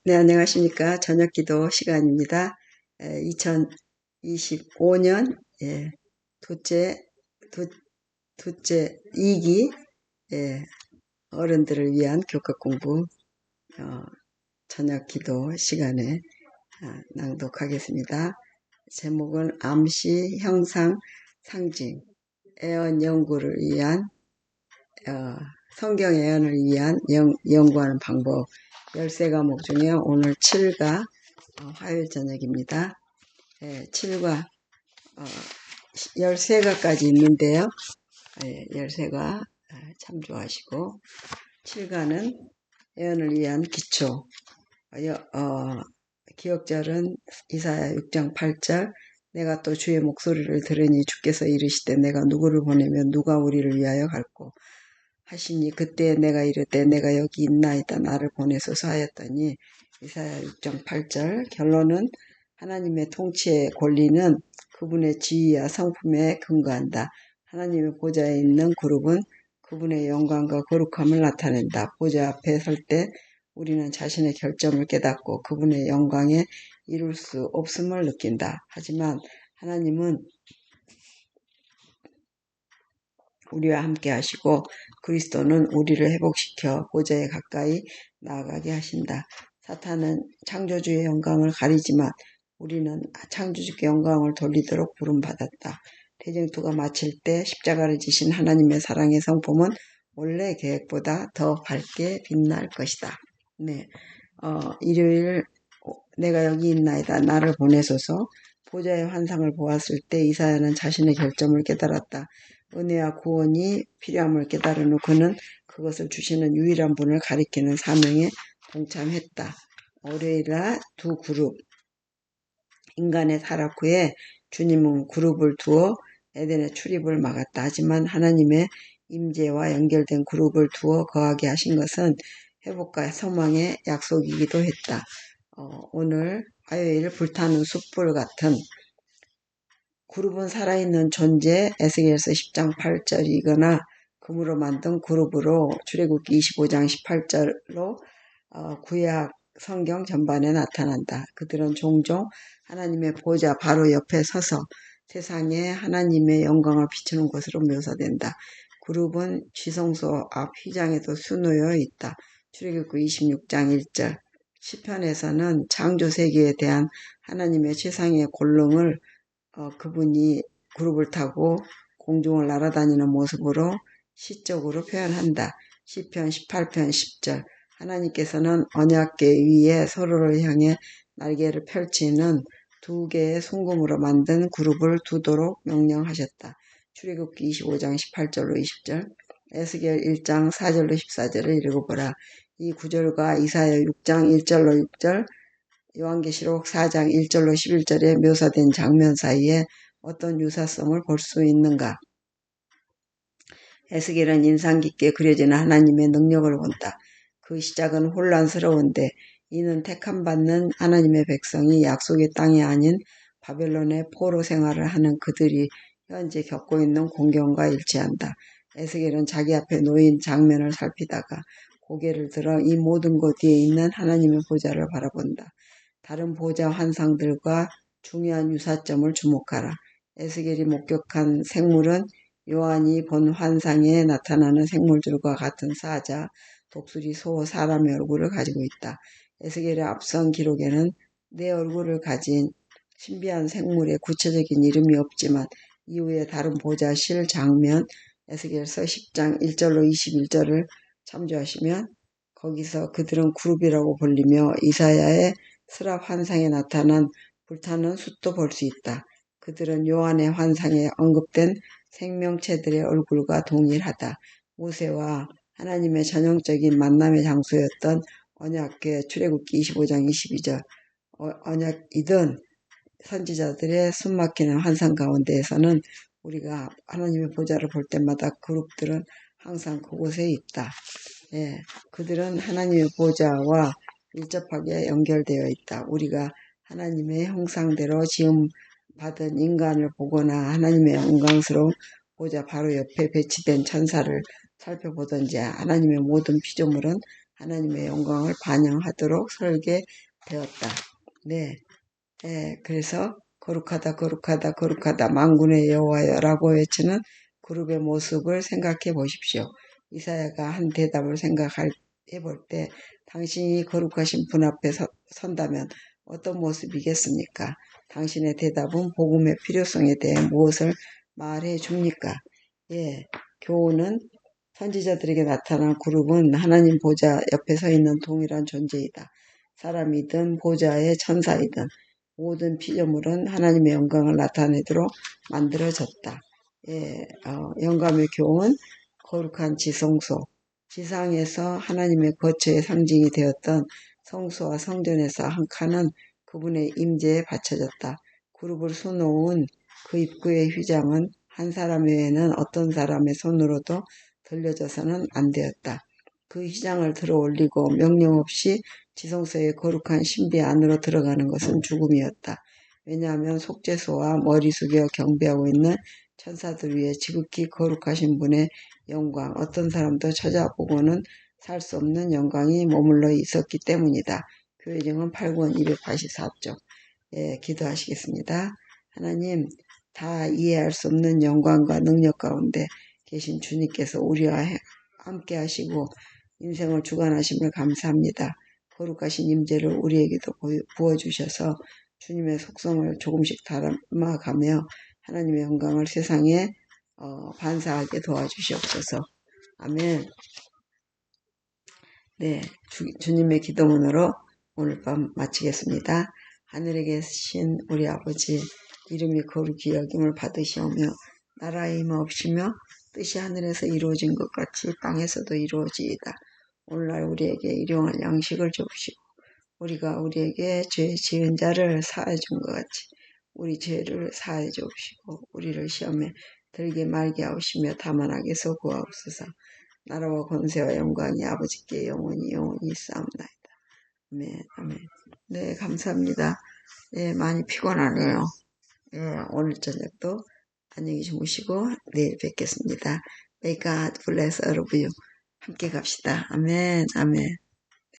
네, 안녕하십니까. 저녁 기도 시간입니다. 2025년 둘째, 두, 둘째 2기 어른들을 위한 교과 공부 저녁 기도 시간에 낭독하겠습니다. 제목은 암시, 형상, 상징, 애언 연구를 위한 성경 애언을 위한 연구하는 방법 13과목 중에 오늘 7과 화요일 저녁입니다. 7과 13과까지 있는데요. 13과 참조하시고 7과는 애언을 위한 기초 기억절은 이사야 6장 8절 내가 또 주의 목소리를 들으니 주께서 이르시되 내가 누구를 보내면 누가 우리를 위하여 갈고 하시니 그때 내가 이르되 내가 여기 있나이다 나를 보내소서 하였더니 이사야 6장 8절 결론은 하나님의 통치의 권리는 그분의 지위와 성품에 근거한다. 하나님의 보좌에 있는 그룹은 그분의 영광과 거룩함을 나타낸다. 보좌 앞에 설 때 우리는 자신의 결점을 깨닫고 그분의 영광에 이룰 수 없음을 느낀다. 하지만 하나님은 우리와 함께 하시고 그리스도는 우리를 회복시켜 보좌에 가까이 나아가게 하신다. 사탄은 창조주의 영광을 가리지만 우리는 창조주의 영광을 돌리도록 부름받았다. 대쟁투가 마칠 때 십자가를 지신 하나님의 사랑의 성품은 원래 계획보다 더 밝게 빛날 것이다. 네, 일요일 내가 여기 있나이다 나를 보내소서. 보좌의 환상을 보았을 때 이사야는 자신의 결점을 깨달았다. 은혜와 구원이 필요함을 깨달은 후 그는 그것을 주시는 유일한 분을 가리키는 사명에 동참했다. 월요일날 두 그룹 인간의 타락 후에 주님은 그룹을 두어 에덴의 출입을 막았다. 하지만 하나님의 임재와 연결된 그룹을 두어 거하게 하신 것은 회복과 소망의 약속이기도 했다. 오늘 화요일 불타는 숯불 같은 그룹은 살아있는 존재 에스겔서 10장 8절이거나 금으로 만든 그룹으로 출애굽기 25장 18절로 구약 성경 전반에 나타난다. 그들은 종종 하나님의 보좌 바로 옆에 서서 세상에 하나님의 영광을 비추는 것으로 묘사된다. 그룹은 지성소 앞 휘장에도 수놓여 있다. 출애굽기 26장 1절 시편에서는 창조 세계에 대한 하나님의 최상의 권능을 그분이 그룹을 타고 공중을 날아다니는 모습으로 시적으로 표현한다. 시편 18편 10절 하나님께서는 언약궤 위에 서로를 향해 날개를 펼치는 두 개의 순금으로 만든 그룹을 두도록 명령하셨다. 출애굽기 25장 18절로 20절 에스겔 1장 4절로 14절을 읽어보라. 이 구절과 이사야 6장 1절로 6절 요한계시록 4장 1절로 11절에 묘사된 장면 사이에 어떤 유사성을 볼 수 있는가? 에스겔은 인상 깊게 그려지는 하나님의 능력을 본다. 그 시작은 혼란스러운데 이는 택함받는 하나님의 백성이 약속의 땅이 아닌 바벨론의 포로 생활을 하는 그들이 현재 겪고 있는 공경과 일치한다. 에스겔은 자기 앞에 놓인 장면을 살피다가 고개를 들어 이 모든 것 뒤에 있는 하나님의 보좌를 바라본다. 다른 보좌 환상들과 중요한 유사점을 주목하라. 에스겔이 목격한 생물은 요한이 본 환상에 나타나는 생물들과 같은 사자, 독수리, 소, 사람의 얼굴을 가지고 있다. 에스겔의 앞선 기록에는 내 얼굴을 가진 신비한 생물의 구체적인 이름이 없지만 이후에 다른 보좌실 장면 에스겔서 10장 1절로 21절을 참조하시면 거기서 그들은 그룹이라고 불리며 이사야의 스랍 환상에 나타난 불타는 숯도 볼 수 있다. 그들은 요한의 환상에 언급된 생명체들의 얼굴과 동일하다. 모세와 하나님의 전형적인 만남의 장소였던 언약궤 출애굽기 25장 22절 언약이든 선지자들의 숨막히는 환상 가운데에서는 우리가 하나님의 보좌를 볼 때마다 그룹들은 항상 그곳에 있다. 그들은 하나님의 보좌와 밀접하게 연결되어 있다. 우리가 하나님의 형상대로 지음받은 인간을 보거나 하나님의 영광스러운 보좌 바로 옆에 배치된 천사를 살펴보든지 하나님의 모든 피조물은 하나님의 영광을 반영하도록 설계되었다. 네, 그래서 거룩하다 거룩하다 거룩하다 만군의 여호와여라고 외치는 그룹의 모습을 생각해 보십시오. 이사야가 한 대답을 해볼 때 당신이 거룩하신 분 앞에 선다면 어떤 모습이겠습니까? 당신의 대답은 복음의 필요성에 대해 무엇을 말해 줍니까? 교훈은 선지자들에게 나타난 그룹은 하나님 보좌 옆에 서 있는 동일한 존재이다. 사람이든 보좌의 천사이든 모든 피조물은 하나님의 영광을 나타내도록 만들어졌다. 영감의 교훈, 거룩한 지성소, 지상에서 하나님의 거처의 상징이 되었던 성소와 성전에서 한 칸은 그분의 임재에 바쳐졌다. 그룹을 수놓은 그 입구의 휘장은 한 사람 외에는 어떤 사람의 손으로도 들려져서는 안 되었다. 그 휘장을 들어 올리고 명령 없이 지성소의 거룩한 신비 안으로 들어가는 것은 죽음이었다. 왜냐하면 속죄소와 머리 숙여 경배하고 있는 천사들 위에 지극히 거룩하신 분의 영광, 어떤 사람도 찾아보고는 살 수 없는 영광이 머물러 있었기 때문이다. 교회증은 8권 284쪽. 기도하시겠습니다. 하나님, 다 이해할 수 없는 영광과 능력 가운데 계신 주님께서 우리와 함께 하시고 인생을 주관하심을 감사합니다. 거룩하신 임재를 우리에게도 부어주셔서 주님의 속성을 조금씩 닮아가며 하나님의 영광을 세상에 반사하게 도와주시옵소서. 아멘. 네, 주님의 기도문으로 오늘 밤 마치겠습니다. 하늘에 계신 우리 아버지, 이름이 거룩히 여김을 받으시오며 나라의 임하옵시며 뜻이 하늘에서 이루어진 것 같이 땅에서도 이루어지이다. 오늘날 우리에게 일용할 양식을 주옵시고 우리가 우리에게 죄 지은 자를 사하여 준 것 같이 우리 죄를 사하여 주옵시고 우리를 시험에 들게 말게 하옵시며 다만 악에서 구하옵소서. 나라와 권세와 영광이 아버지께 영원히 있사옵나이다. 아멘. 아멘. 네, 감사합니다. 많이 피곤하네요. 오늘 저녁도 안녕히 주무시고 내일 뵙겠습니다. May God bless all of you. 함께 갑시다. 아멘. 아멘.